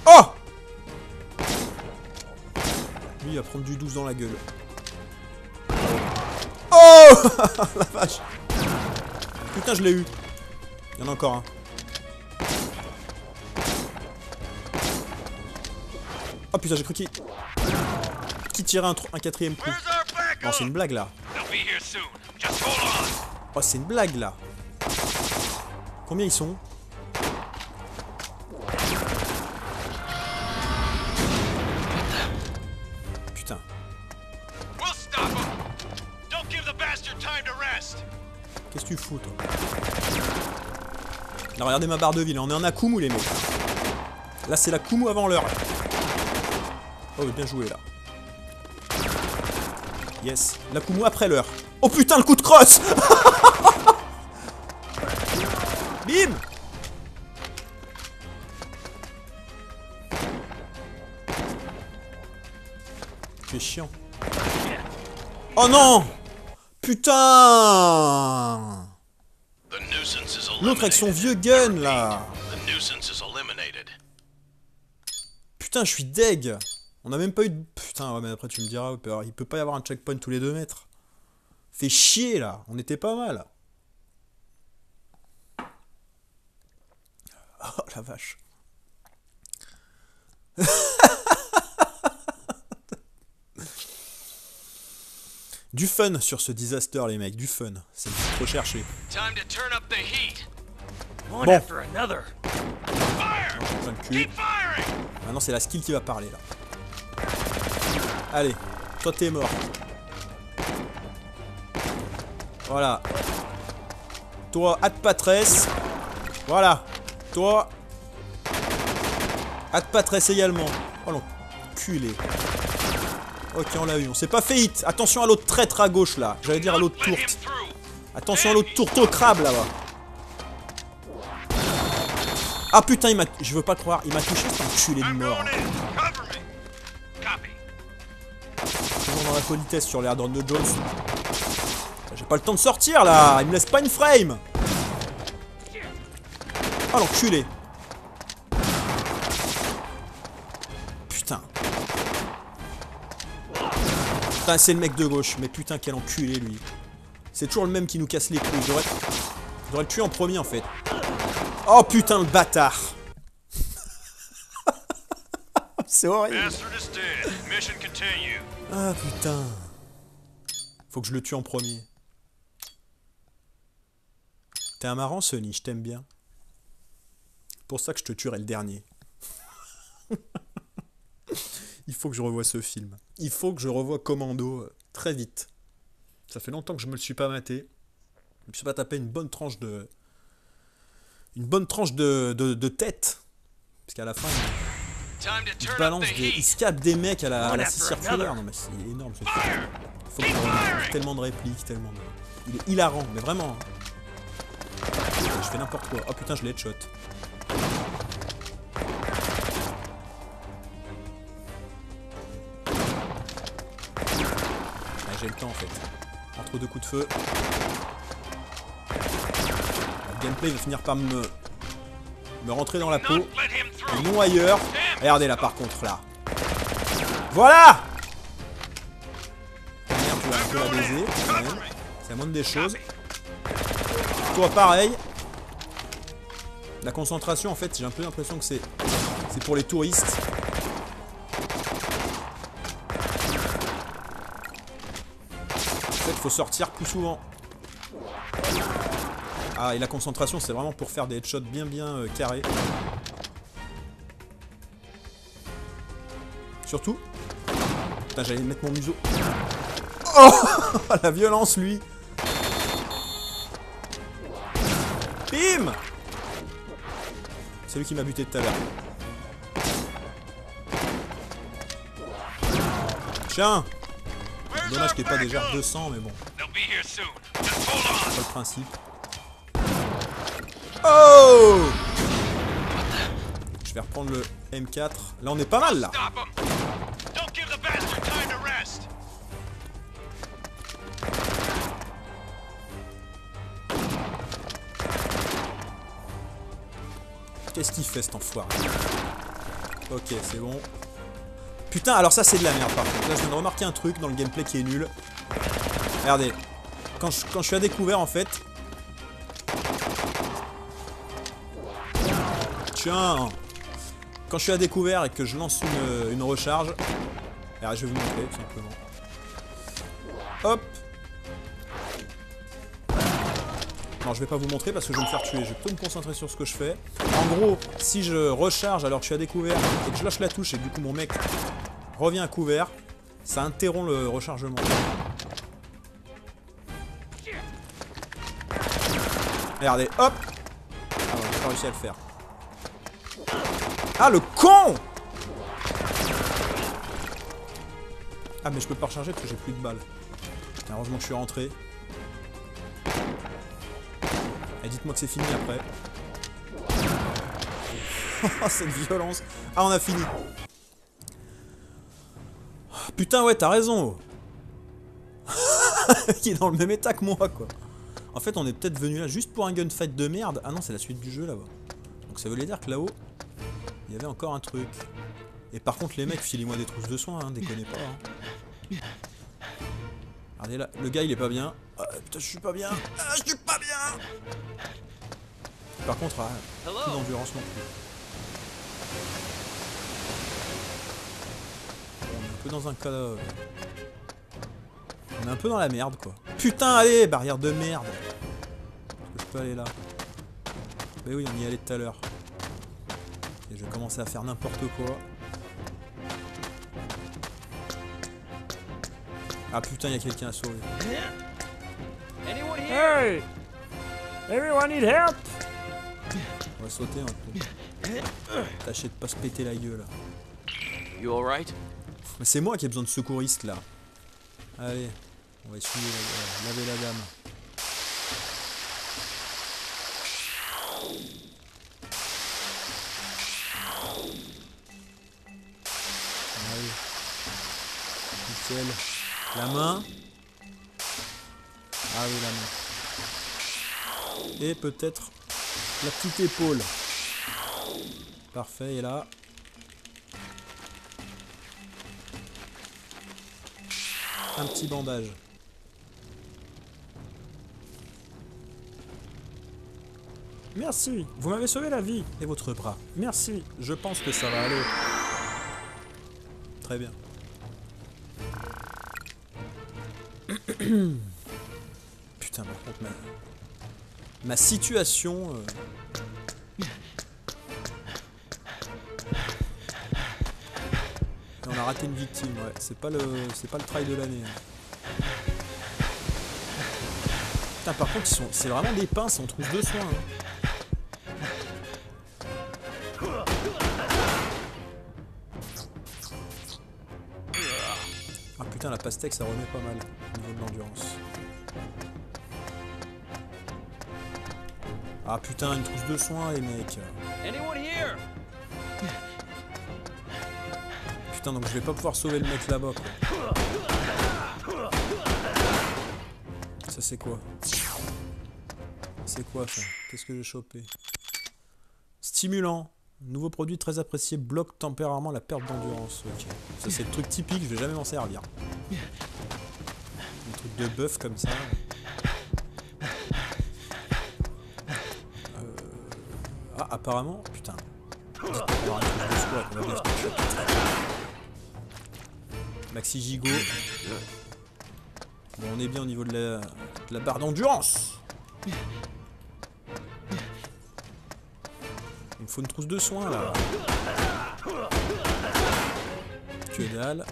Oh! Lui il va prendre du 12 dans la gueule. Oh! La vache! Putain je l'ai eu. Il y en a encore un. Oh putain j'ai cru qu'il tirait un quatrième coup. Non c'est une blague là. Oh c'est une blague là. Combien ils sont? Putain. Qu'est-ce que tu fous toi? Là regardez ma barre de vie, on est en Akumu les mecs. Là c'est la Kumu avant l'heure. Oh bien joué là. Yes. La Kumu après l'heure. Oh putain le coup de crosse. Bim. C'est chiant. Oh non. Putain. L'autre avec son vieux gun là. Putain je suis deg. On a même pas eu de... Putain ouais mais après tu me diras, il peut pas y avoir un checkpoint tous les 2 mètres. Fait chier là. On était pas mal. Oh la vache. Du fun sur ce disaster les mecs, du fun. C'est recherché. Bon. Maintenant c'est la skill qui va parler là. Allez, toi t'es mort. Voilà. Toi, ad patresse. Voilà. Toi. Ad patresse également. Oh l'enculé. Ok, on l'a eu. On s'est pas fait hit. Attention à l'autre traître à gauche là. J'allais dire à l'autre tourte. Attention à l'autre tourte au crabe là-bas. Ah putain, il m'a... Je veux pas le croire. Il m'a touché cet enculé de mort. Toujours dans la politesse sur l'air de Jones. J'ai pas le temps de sortir là. Il me laisse pas une frame. Oh l'enculé. Putain. Putain, c'est le mec de gauche. Mais putain, quel enculé, lui. C'est toujours le même qui nous casse les couilles. J'aurais le tué en premier, en fait. Oh putain, le bâtard. C'est horrible. Ah putain. Faut que je le tue en premier. T'es un marrant, Sonny, je t'aime bien. Pour ça que je te tuerai le dernier. Il faut que je revoie ce film. Il faut que je revoie Commando très vite. Ça fait longtemps que je me le suis pas maté. Je me suis pas tapé une bonne tranche de... de tête. Parce qu'à la fin, il balance des... Il scape des mecs à la scie circulaire. Non mais c'est énorme ce film. Il faut que je revoie tellement de répliques, tellement de... Il est hilarant, mais vraiment. Je fais n'importe quoi. Oh putain, je l'ai headshot. J'ai le temps en fait. Entre deux coups de feu. Le gameplay va finir par me rentrer dans la peau. Et non ailleurs. Regardez là par contre là. Voilà. Merde, tu vas un peu la baiser. C'est la moindre des choses. Toi pareil. La concentration en fait, j'ai un peu l'impression que c'est pour les touristes. Il faut sortir plus souvent. Ah, et la concentration, c'est vraiment pour faire des headshots bien carrés. Surtout. Putain, j'allais mettre mon museau. Oh la violence, lui. Bim. C'est lui qui m'a buté tout à l'heure. Tiens. Dommage qu'il n'y ait pas déjà 200, mais bon. C'est pas le principe. Oh! Je vais reprendre le M4. Là, on est pas mal, là. Qu'est-ce qu'il fait, cet enfoiré? Ok, c'est bon. Putain, alors ça c'est de la merde par contre. Là je viens de remarquer un truc dans le gameplay qui est nul. Regardez. Quand je suis à découvert en fait. Tiens. Quand je suis à découvert et que je lance une recharge. Alors, je vais vous montrer tout simplement. Hop. Non, je vais pas vous montrer parce que je vais me faire tuer. Je vais plutôt me concentrer sur ce que je fais. En gros, si je recharge alors que je suis à découvert et que je lâche la touche et que du coup mon mec revient à couvert, ça interrompt le rechargement. Regardez, hop. Ah ouais, j'ai pas réussi à le faire. Ah le con. Ah mais je peux pas recharger parce que j'ai plus de balles. Putain, heureusement que je suis rentré. Et dites-moi que c'est fini après. Cette violence. Ah, on a fini. Putain, ouais, t'as raison. Qui est dans le même état que moi, quoi. En fait, on est peut-être venu là juste pour un gunfight de merde. Ah non, c'est la suite du jeu, là-bas. Donc ça voulait dire que là-haut, il y avait encore un truc. Et par contre, les mecs, filez-moi des trousses de soins, hein, déconnez pas. Hein. Regardez là, le gars, il est pas bien. Ah, putain, je suis pas bien. Ah, je suis pas bien. Par contre, plus d'endurance non plus. On est un peu dans un cas... On est un peu dans la merde, quoi. Putain, allez, barrière de merde. Est-ce que je peux aller là? Mais oui, on y allait tout à l'heure. Et je vais commencer à faire n'importe quoi. Ah putain, il y a quelqu'un à sauver. Hey! Everyone need help? On va sauter un peu. Tâchez de pas se péter la gueule. You alright? Mais c'est moi qui ai besoin de secouristes là. Allez, on va essuyer laver la dame. Allez. Nickel. La main. Ah oui, la main. Et peut-être la petite épaule. Parfait, et là... Un petit bandage. Merci, vous m'avez sauvé la vie. Et votre bras. Merci. Je pense que ça va aller. Très bien. Putain, par contre, ma situation... On a raté une victime, ouais. C'est pas le trail de l'année. Putain, par contre, c'est vraiment des pinces, on trouve de soin. Hein. Ah putain, la pastèque, ça remet pas mal au niveau de l'endurance. Ah putain, une trousse de soins, les mecs. Anyone here? Putain, donc je vais pas pouvoir sauver le mec là-bas, quoi. Ça, c'est quoi? C'est quoi, ça? Qu'est-ce que j'ai chopé? Stimulant. Nouveau produit très apprécié, bloque temporairement la perte d'endurance. Ok. Ça, c'est le truc typique, je vais jamais m'en servir. Un truc de bœuf comme ça. Ah, apparemment, putain. On va avoir un truc de squat, on va bien se toucher. Maxi Gigot. Bon, on est bien au niveau de la barre d'endurance. Il me faut une trousse de soins là. Que dalle.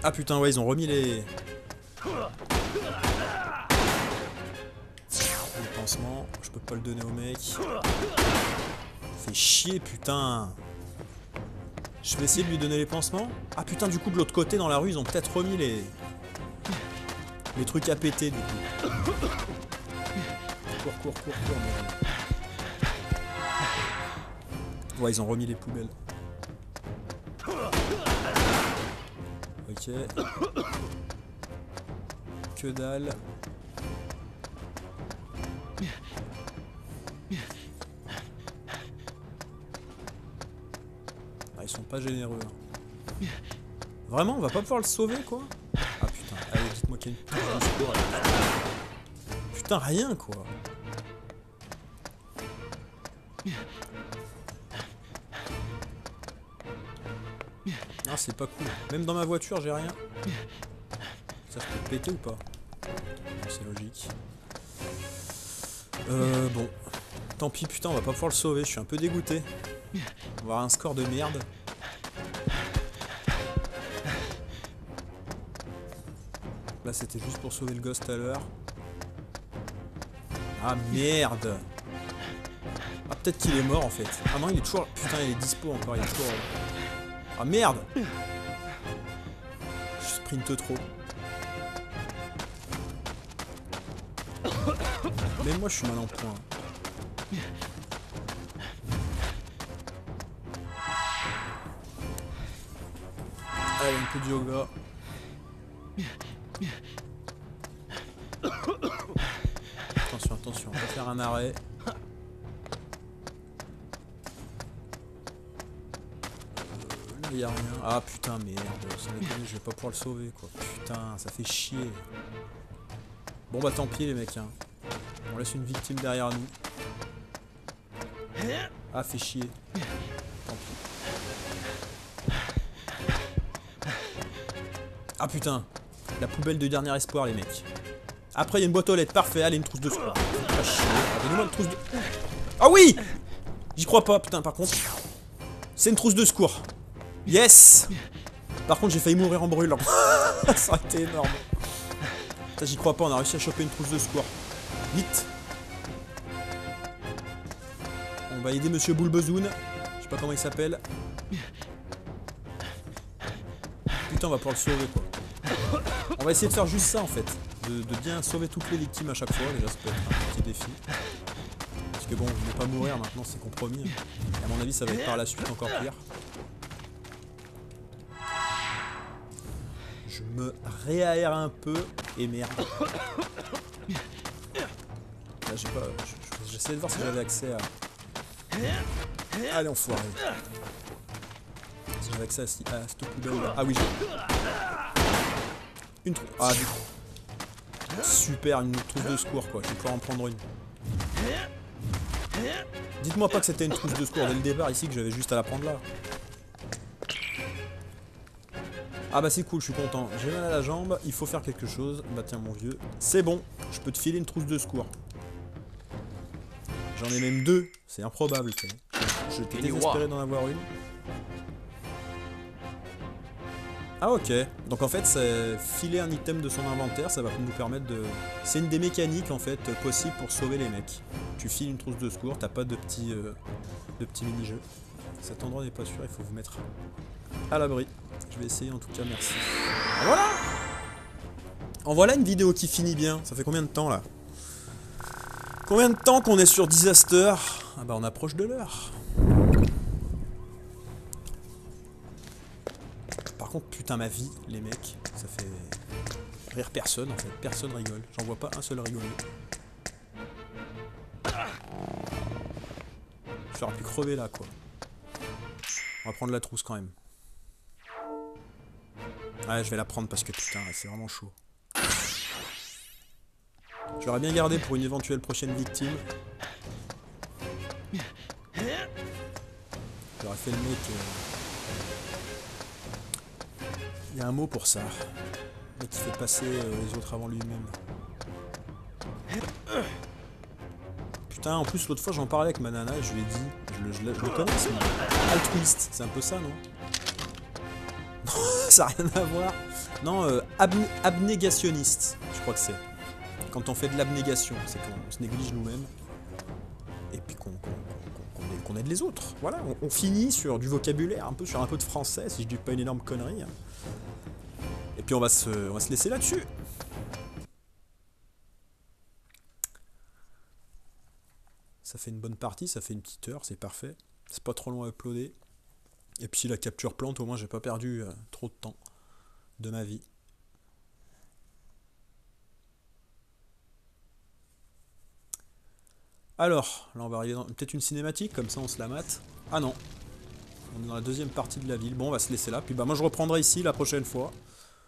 Ah putain, ouais, ils ont remis les pansements. Je peux pas le donner au mec. Fait chier, putain. Je vais essayer de lui donner les pansements. Ah putain, du coup, de l'autre côté, dans la rue, ils ont peut-être remis les trucs à péter, du coup. Cours, merde. Ouais, ils ont remis les poubelles. Ok. Que dalle. Ah, ils sont pas généreux. Hein. Vraiment, on va pas pouvoir le sauver, quoi? Ah putain, allez, dites-moi qu'il y a une touche de secours. Putain, rien, quoi. Ah, c'est pas cool. Même dans ma voiture, j'ai rien. Ça, je peux péter ou pas? Non, c'est logique. Bon. Tant pis, putain, on va pas pouvoir le sauver. Je suis un peu dégoûté. On va avoir un score de merde. Là, c'était juste pour sauver le gosse tout à l'heure. Ah, merde! Ah, peut-être qu'il est mort, en fait. Ah non, il est toujours... Putain, il est dispo encore, il est toujours... Ah merde! Je sprinte trop. Même moi je suis mal en point. Allez, un peu de yoga. Attention, attention, on va faire un arrêt. Il y a rien. Ah putain, merde, sans déconner, je vais pas pouvoir le sauver, quoi. Putain, ça fait chier. Bon bah tant pis les mecs, hein. On laisse une victime derrière nous. Ah, fait chier. Tant pis. Ah putain, la poubelle de dernier espoir les mecs. Après il y a une boîte aux lettres, parfait, allez une trousse de secours. Ah chier, donnez-moi une trousse de... Ah oui! J'y crois pas, putain, par contre. C'est une trousse de secours. Yes! Par contre j'ai failli mourir en brûlant. Ça aurait été énorme. Putain, j'y crois pas, on a réussi à choper une trousse de secours. Vite! On va aider Monsieur Boulbezoun. Je sais pas comment il s'appelle. Putain, on va pouvoir le sauver quoi. On va essayer de faire juste ça en fait. De bien sauver toutes les victimes à chaque fois. Déjà ça peut être un petit défi. Parce que bon, ne pas mourir maintenant c'est compromis. Et à mon avis ça va être par la suite encore pire. Je me réaère un peu et merde. Là j'ai pas... J'essayais de voir si j'avais accès à... Allez, enfoiré. Si j'avais accès à cette poubelle là. Ah oui, j'ai... Une trousse. Ah, du coup. Super, une trousse de secours quoi. Je vais pouvoir en prendre une. Dites-moi pas que c'était une trousse de secours dès le départ ici, que j'avais juste à la prendre là. Ah bah c'est cool, je suis content. J'ai mal à la jambe, il faut faire quelque chose. Bah tiens mon vieux, c'est bon, je peux te filer une trousse de secours. J'en ai même deux, c'est improbable. J'étais désespéré d'en avoir une. Ah ok, donc en fait c'est filer un item de son inventaire, ça va nous permettre de... C'est une des mécaniques en fait possibles pour sauver les mecs. Tu files une trousse de secours, t'as pas de petits mini-jeux. Cet endroit n'est pas sûr, il faut vous mettre à l'abri. Je vais essayer en tout cas, merci. Voilà. En voilà une vidéo qui finit bien. Ça fait combien de temps là? Combien de temps qu'on est sur Disaster? Ah bah on approche de l'heure. Par contre, putain ma vie, les mecs, ça fait rire personne en fait. Personne rigole. J'en vois pas un seul rigoler. J'aurais pu crever là quoi. On va prendre la trousse quand même. Ouais, je vais la prendre parce que putain, c'est vraiment chaud. Je l'aurais bien gardé pour une éventuelle prochaine victime. J'aurais fait le mec... Il y a un mot pour ça. Le mec qui fait passer les autres avant lui-même. Putain, en plus l'autre fois j'en parlais avec ma nana et je lui ai dit... Je le connais ce mot. Altruiste, c'est un peu ça, non? Ça n'a rien à voir. Non, abnégationniste, je crois que c'est. Quand on fait de l'abnégation, c'est qu'on se néglige nous-mêmes. Et puis qu'on aide les autres. Voilà, on finit sur du vocabulaire, sur un peu de français, si je dis pas une énorme connerie. Et puis on va se laisser là-dessus. Ça fait une bonne partie, ça fait une petite heure, c'est parfait. C'est pas trop long à uploader. Et puis la capture plante, au moins j'ai pas perdu trop de temps de ma vie. Alors, là on va arriver dans peut-être une cinématique, comme ça on se la mate. Ah non, on est dans la deuxième partie de la ville. Bon, on va se laisser là, puis bah moi je reprendrai ici la prochaine fois.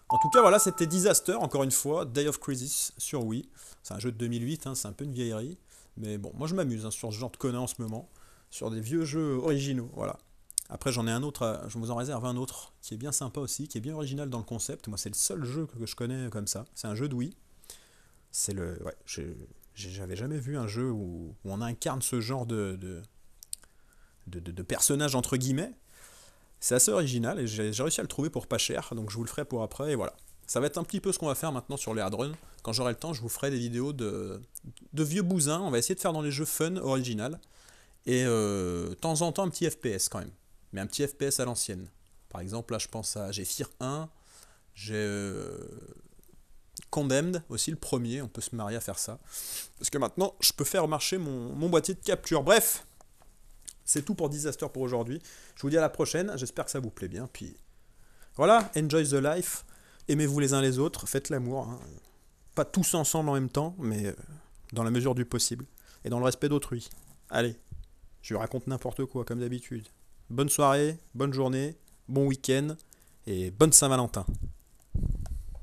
En tout cas voilà, c'était Disaster, encore une fois, Day of Crisis sur Wii. C'est un jeu de 2008, hein, c'est un peu une vieillerie. Mais bon, moi je m'amuse hein, sur ce genre de conneries en ce moment. Sur des vieux jeux originaux, voilà. Après j'en ai un autre, je vous en réserve un autre qui est bien sympa aussi, qui est bien original dans le concept. Moi c'est le seul jeu que je connais comme ça. C'est un jeu de Wii. C'est le... Ouais, j'avais jamais vu un jeu où on incarne ce genre de personnage entre guillemets. C'est assez original et j'ai réussi à le trouver pour pas cher, donc je vous le ferai pour après et voilà. Ça va être un petit peu ce qu'on va faire maintenant sur les hardruns. Quand j'aurai le temps, je vous ferai des vidéos de vieux bousins. On va essayer de faire dans les jeux fun, original. Et de temps en temps un petit FPS quand même. Mais un petit FPS à l'ancienne. Par exemple, là je pense à... J'ai Fear 1, j'ai Condemned aussi, le premier, on peut se marier à faire ça. Parce que maintenant, je peux faire marcher mon boîtier de capture. Bref, c'est tout pour Disaster pour aujourd'hui. Je vous dis à la prochaine, j'espère que ça vous plaît bien. Puis voilà, enjoy the life, aimez-vous les uns les autres, faites l'amour. Hein. Pas tous ensemble en même temps, mais dans la mesure du possible. Et dans le respect d'autrui. Allez, je vous raconte n'importe quoi, comme d'habitude. Bonne soirée, bonne journée, bon week-end, et bonne Saint-Valentin.